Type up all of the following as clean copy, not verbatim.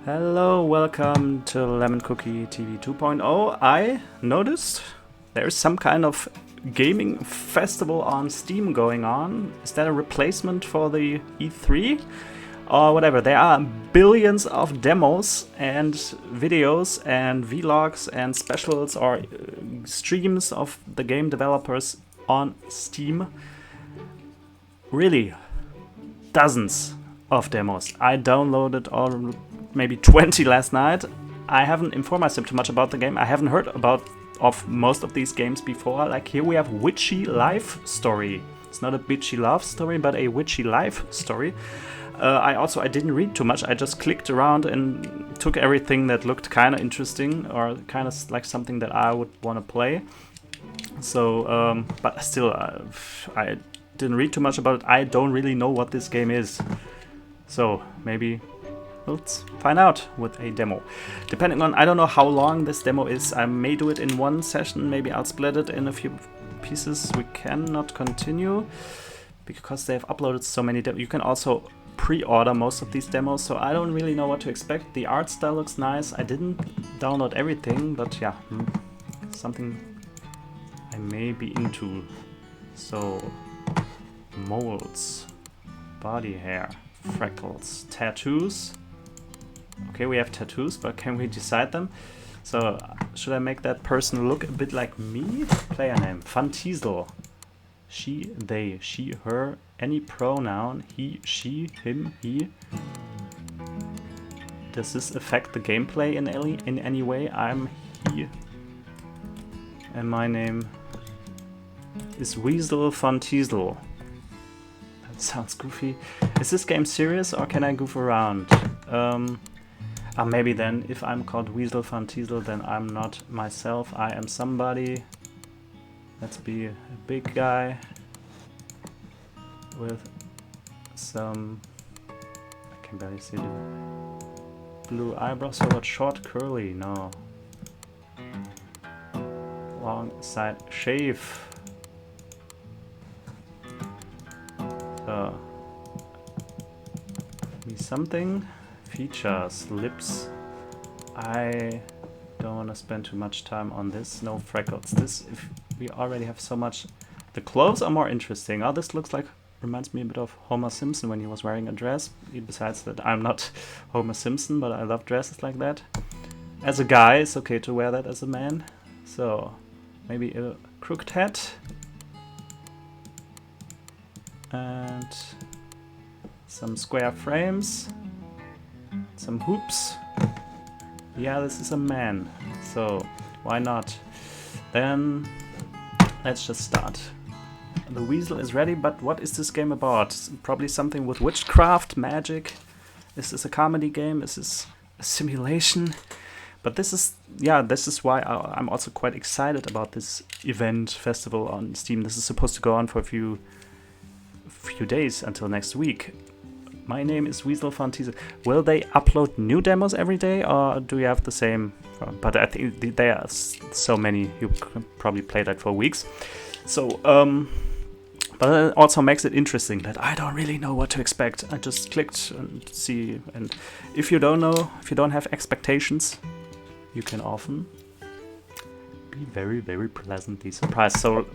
Hello, welcome to Lemon Cookie TV 2.0. I noticed there's some kind of gaming festival on Steam going on. Is that a replacement for the E3? Or whatever. There are billions of demos and videos and vlogs and specials or streams of the game developers on Steam. Really, dozens of demos. I downloaded all maybe 20 last night. I haven't informed myself too much about the game. I haven't heard of most of these games before. Like here we have Witchy Life Story. It's not a bitchy love story, but a witchy life story. I didn't read too much. I just clicked around and took everything that looked kind of interesting or kind of like something that I would want to play. So, but still, I didn't read too much about it. I don't really know what this game is. So maybe let's find out with a demo. Depending on, I don't know how long this demo is. I may do it in one session. Maybe I'll split it in a few pieces. We cannot continue because they have uploaded so many demos. You can also pre-order most of these demos, so I don't really know what to expect. The art style looks nice. I didn't download everything, but yeah, something I may be into. So, molds, body hair, freckles, tattoos. Okay, we have tattoos, but can we decide them? So, should I make that person look a bit like me? Player name, Fantiesel. She, they, she, her, any pronoun, he, she, him, he. Does this affect the gameplay in any way? I'm he. And my name is Weasel Fantiesel. That sounds goofy. Is this game serious or can I goof around? Maybe then if I'm called Weasel Fantiesel, then I'm not myself. I am somebody. Let's be a big guy with some, I can barely see the blue eyebrows. So what, short curly? No. Long side shave. So, me something. Features, lips. I don't want to spend too much time on this. No freckles. This, if we already have so much. The clothes are more interesting. Oh, this looks like, reminds me a bit of Homer Simpson when he was wearing a dress. Besides that, I'm not Homer Simpson, but I love dresses like that. As a guy, it's okay to wear that as a man. So, maybe a crooked hat. And some square frames. Some hoops. Yeah, this is a man, so why not? Then let's just start. The Weasel is ready, but what is this game about? Probably something with witchcraft, magic. Is this a comedy game? Is this a simulation? But this is why I'm also quite excited about this event festival on Steam. This is supposed to go on for a few days until next week. My name is Weasel Fantiesel. Will they upload new demos every day, or do you have the same? But I think there are so many, you can probably play that for weeks. So, but it also makes it interesting that I don't really know what to expect. I just clicked and see, and if you don't know, if you don't have expectations, you can often be very, very pleasantly surprised. So,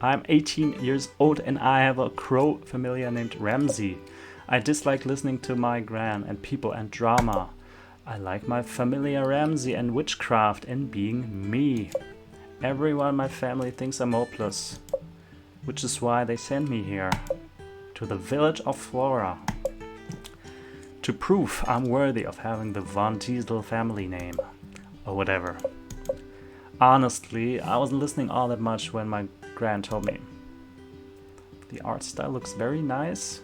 I'm 18 years old and I have a crow familiar named Ramsey. I dislike listening to my gran and people and drama. I like my familiar Ramsey and witchcraft and being me. Everyone in my family thinks I'm hopeless, which is why they sent me here, to the village of Flora, to prove I'm worthy of having the Von Diesel family name, or whatever. Honestly, I wasn't listening all that much when my gran told me. The art style looks very nice.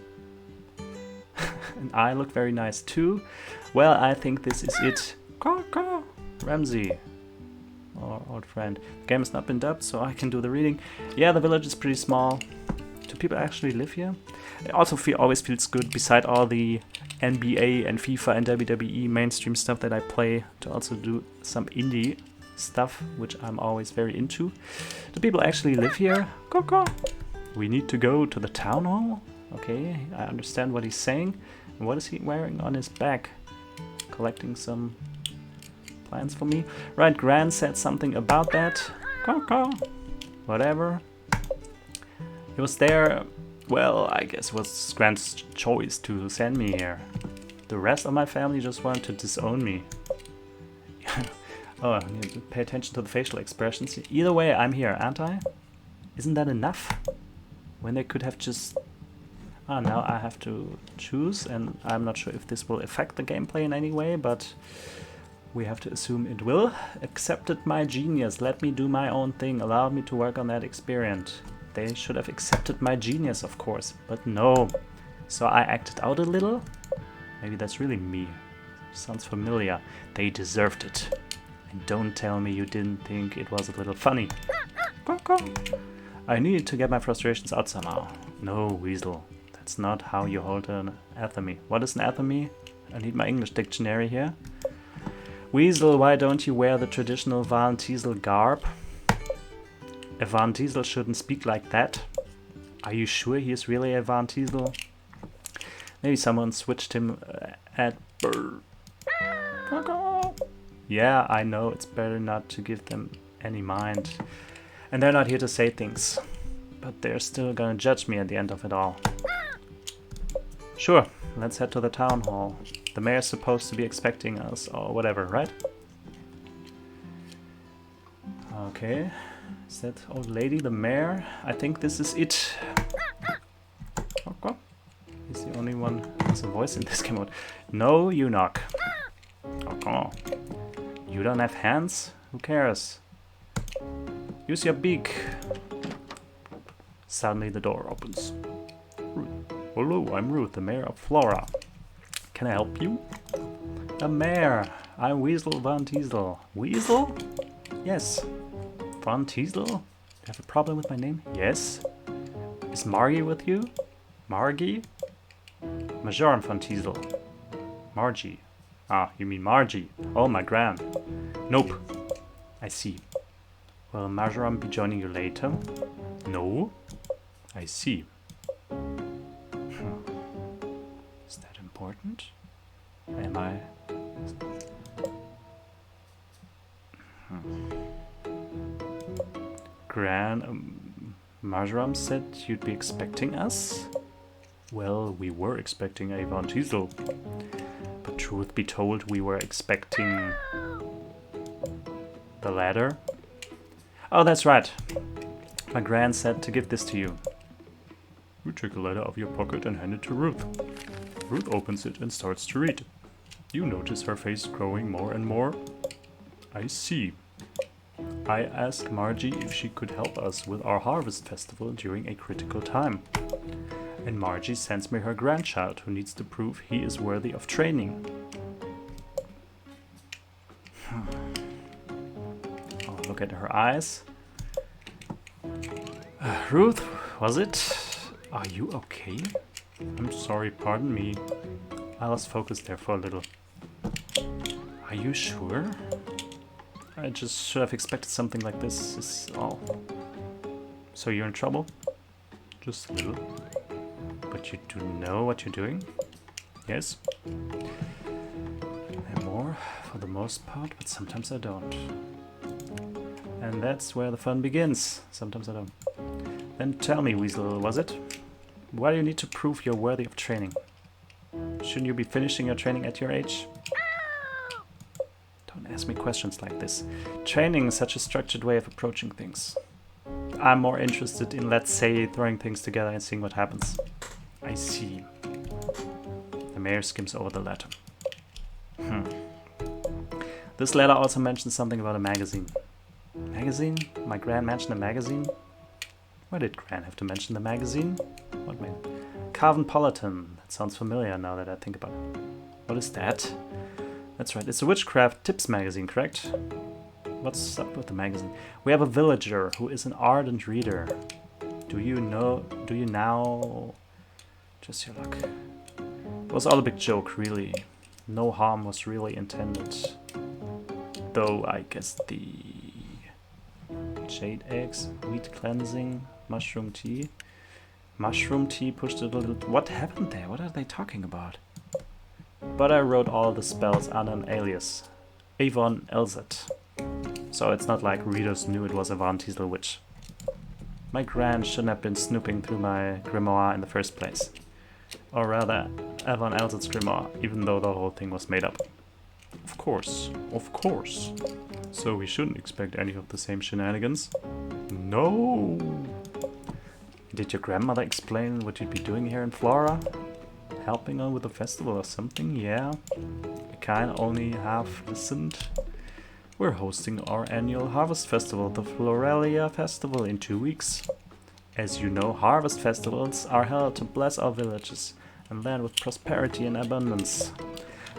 And I look very nice too. Well, I think this is it. Ramsey, our old friend. The game has not been dubbed, so I can do the reading. Yeah, the village is pretty small. Do people actually live here? It also always feels good, beside all the NBA and FIFA and WWE mainstream stuff that I play, to also do some indie stuff, which I'm always very into. Do people actually live here? We need to go to the town hall? Okay, I understand what he's saying. And what is he wearing on his back? collecting some plants for me. Right, Gran said something about that. Whatever. He was there. Well, I guess it was Gran's choice to send me here. The rest of my family just wanted to disown me. Oh, I need to pay attention to the facial expressions. Either way, I'm here, aren't I? Isn't that enough? When they could have just... Ah, now I have to choose, and I'm not sure if this will affect the gameplay in any way, but we have to assume it will. Accepted my genius. Let me do my own thing. Allow me to work on that experiment. They should have accepted my genius, of course, but no. So I acted out a little? Maybe that's really me. Sounds familiar. They deserved it. And don't tell me you didn't think it was a little funny. I needed to get my frustrations out somehow. No, Weasel. That's not how you hold an athame. What is an athame? I need my English dictionary here. Weasel, why don't you wear the traditional Van Tiesel garb? A Van Tiesel shouldn't speak like that. Are you sure he is really a Van Tiesel? Maybe someone switched him at birth. Yeah, I know, it's better not to give them any mind. And they're not here to say things. But they're still gonna judge me at the end of it all. Sure, let's head to the town hall. The mayor's supposed to be expecting us, or whatever, right? Okay. Is that old lady the mayor? I think this is it. He's the only one who has a voice in this game mode. No, you knock. You don't have hands? Who cares? Use your beak. Suddenly the door opens. Hello, I'm Ruth, the mayor of Flora. Can I help you? The mayor. I'm Weasel Van Tiesel. Weasel? Yes. Van Tiesel? You have a problem with my name? Yes. Is Margie with you? Margie? Majoran Van Tiesel. Margie. Ah, you mean Margie. Oh, my gran. Nope. I see. Will Majoran be joining you later? No. I see. Is that important? Am I... Gran... Majoran said you'd be expecting us? Well, we were expecting a Van Tiesel. But truth be told, we were expecting... the ladder? Oh, that's right. My gran said to give this to you. You take a letter out of your pocket and hand it to Ruth. Ruth opens it and starts to read. You notice her face growing more and more. I see. I asked Margie if she could help us with our harvest festival during a critical time. And Margie sends me her grandchild who needs to prove he is worthy of training. Oh, look at her eyes. Ruth, was it? Are you okay? I'm sorry, pardon me. I lost focus there for a little. Are you sure? I just should have expected something like this is all. So you're in trouble? Just a little. But you do know what you're doing? Yes? And more, for the most part, but sometimes I don't. And that's where the fun begins. Sometimes I don't. Then tell me, Weasel, was it? Why do you need to prove you're worthy of training? Shouldn't you be finishing your training at your age? Don't ask me questions like this. Training is such a structured way of approaching things. I'm more interested in, let's say, throwing things together and seeing what happens. I see. The mayor skims over the letter. This letter also mentions something about a magazine. Magazine? My gran mentioned a magazine? Why did Gran have to mention the magazine? What man? Carvenpolitan. That sounds familiar now that I think about it. What is that? That's right, it's a witchcraft tips magazine, correct? What's up with the magazine? We have a villager who is an ardent reader. Do you now? Just your luck. It was all a big joke, really. No harm was really intended. Though I guess the jade eggs, wheat cleansing, mushroom tea. Mushroom tea pushed it a little... What happened there? What are they talking about? but I wrote all the spells under an alias, Avon Elzet. So it's not like readers knew it was a Von Teasel witch. My gran shouldn't have been snooping through my grimoire in the first place. Or rather, Avon Elzet's grimoire, even though the whole thing was made up. Of course, of course. So we shouldn't expect any of the same shenanigans? No! Did your grandmother explain what you'd be doing here in Flora? Helping her with the festival or something? Yeah? I kinda only half listened. We're hosting our annual harvest festival, the Floralia Festival, in 2 weeks. As you know, harvest festivals are held to bless our villages and land with prosperity and abundance.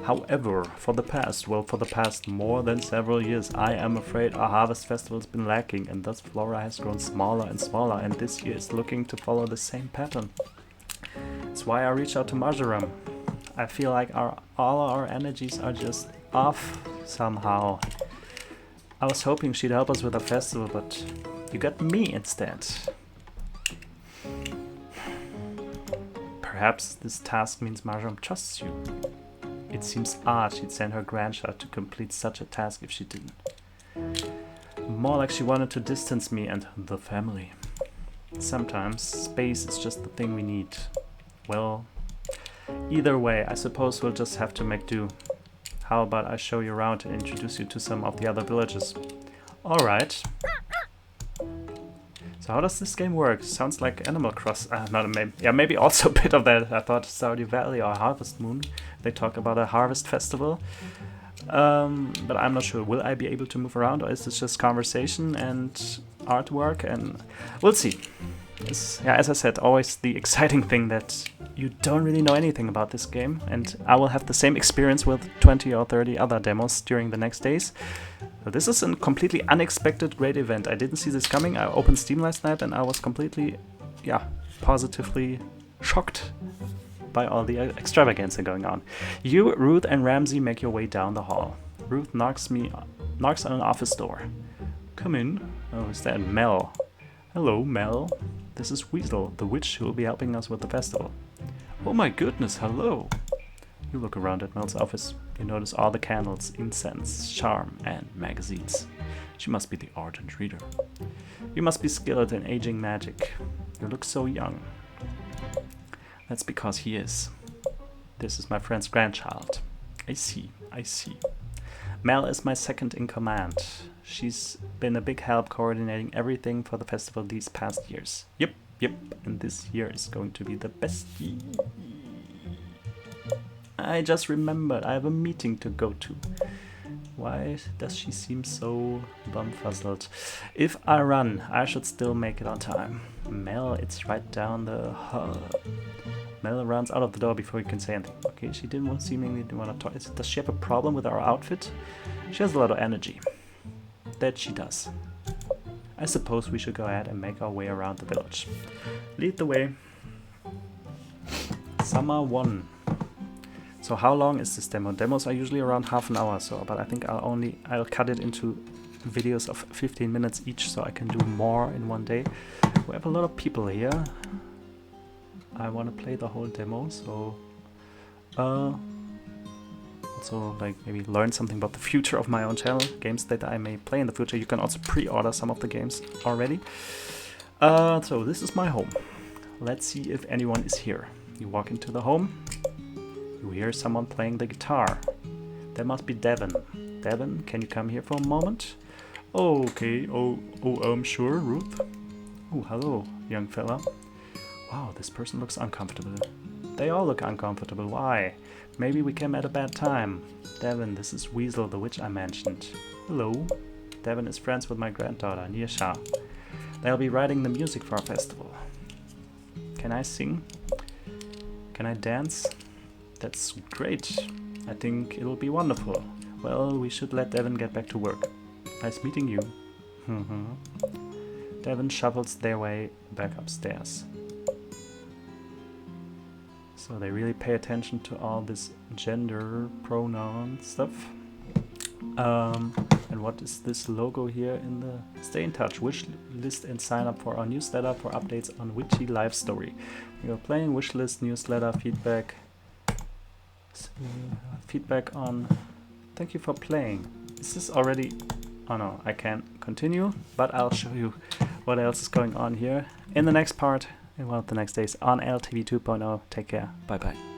However, for the past more than several years, I am afraid our harvest festival has been lacking, and thus Flora has grown smaller and smaller, and this year is looking to follow the same pattern. That's why I reached out to Marjoram. I feel like all our energies are just off somehow. I was hoping she'd help us with the festival, but you got me instead. Perhaps this task means Marjoram trusts you. It seems odd she'd send her grandchild to complete such a task if she didn't. More like she wanted to distance me and the family. Sometimes space is just the thing we need. Well, either way, I suppose we'll just have to make do. How about I show you around and introduce you to some of the other villages? Alright. So how does this game work? Sounds like Animal Crossing. Maybe also a bit of that. I thought Stardew Valley or Harvest Moon. They talk about a harvest festival. But I'm not sure. Will I be able to move around, or is this just conversation and artwork? And we'll see. As I said, always the exciting thing that you don't really know anything about this game, and I will have the same experience with 20 or 30 other demos during the next days. So this is a completely unexpected great event. I didn't see this coming. I opened Steam last night and I was completely, positively shocked by all the extravaganza going on. You, Ruth, and Ramsey make your way down the hall. Ruth knocks on an office door. Come in. Oh, is that Mel? Hello, Mel. This is Weasel, the witch who will be helping us with the festival. Oh my goodness, hello. You look around at Mel's office. You notice all the candles, incense, charm, and magazines. She must be the ardent reader. You must be skilled in aging magic. You look so young. That's because he is. This is my friend's grandchild. I see. Mel is my second in command. She's been a big help coordinating everything for the festival these past years. Yep, and this year is going to be the best. I just remembered I have a meeting to go to. Why does she seem so bumfuzzled? If I run, I should still make it on time. Mel, it's right down the hall. Mel runs out of the door before you can say anything. Okay, she seemingly didn't want to talk. Does she have a problem with our outfit? She has a lot of energy. That she does. I suppose we should go ahead and make our way around the village. Lead the way. Summer 1. So how long is this demo? Demos are usually around half an hour, but I think I'll cut it into videos of 15 minutes each so I can do more in one day. We have a lot of people here. I want to play the whole demo, so also like maybe learn something about the future of my own channel, games that I may play in the future. You can also pre-order some of the games already. So this is my home. Let's see if anyone is here. You walk into the home. You hear someone playing the guitar. That must be Devin. Devin, can you come here for a moment? Okay. Sure, Ruth. Oh, hello, young fella. Wow, this person looks uncomfortable. They all look uncomfortable. Why? Maybe we came at a bad time. Devin, this is Weasel, the witch I mentioned. Hello. Devin is friends with my granddaughter, Nisha. They'll be writing the music for our festival. Can I sing? Can I dance? That's great. I think it'll be wonderful. Well, we should let Devin get back to work. Nice meeting you. Devin shuffles their way back upstairs. So they really pay attention to all this gender pronoun stuff. And what is this logo here in the stay in touch, wish list, and sign up for our newsletter for updates on Witchy live story. We are playing wish list, newsletter, feedback. So, feedback on. Thank you for playing. Is this already? Oh no, I can't continue, but I'll show you what else is going on here in the next part in one of the next days on LTV 2.0. Take care. Bye bye.